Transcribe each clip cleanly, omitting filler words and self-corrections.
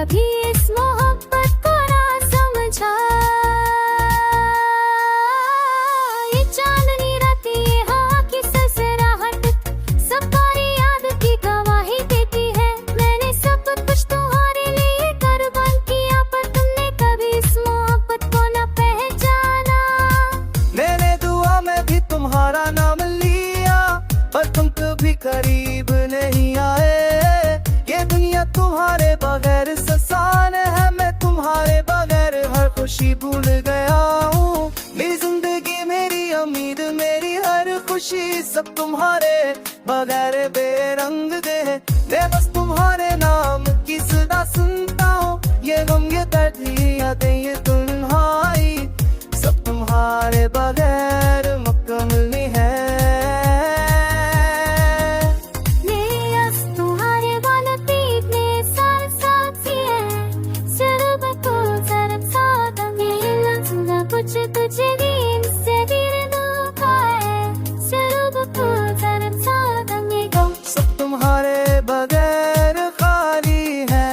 कभी इस मोहब्बत को ना समझा। ये चांदनी रात, ये हवा की सरसराहट, सब बारी याद की गवाही देती है। मैंने सब कुछ तुम्हारे लिए कुर्बान किया, पर तुमने कभी इस मोहब्बत को ना पहचाना। मैंने दुआ में भी तुम्हारा नाम लिया, पर तुम कभी करीब नहीं आए। ये दुनिया तुम्हारे बगैर ससान है, मैं तुम्हारे बगैर हर खुशी भूल गया हूँ। मेरी जिंदगी, मेरी उम्मीद, मेरी हर खुशी सब तुम्हारे बगैर बेरंग दे। मैं बस तुम्हारे नाम की सदा सुनता हूँ, ये गम, ये दर्द, ये यादें, ये तन्हाई सब तुम्हारे बगैर मुकम्मल है। कुछ तुझे दिन से दिल दुखा है, सिर्फ कुछ तरफ साथ में गम सब तुम्हारे बगैर खाली है।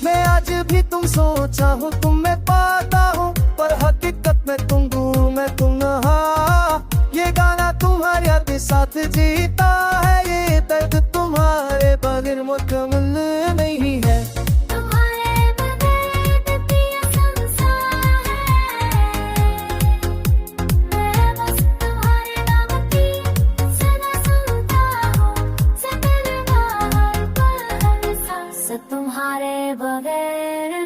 मैं आज भी तुम सोचा हूँ, तुम मैं पाता हूँ, पर हकीकत में तुम दूर, मैं तुम यहाँ। ये गाना तुम्हारे याद के साथ जीता है, ये दर्द तुम्हारे बगैर मुकम्मल नहीं है। तुम्हारे बगैर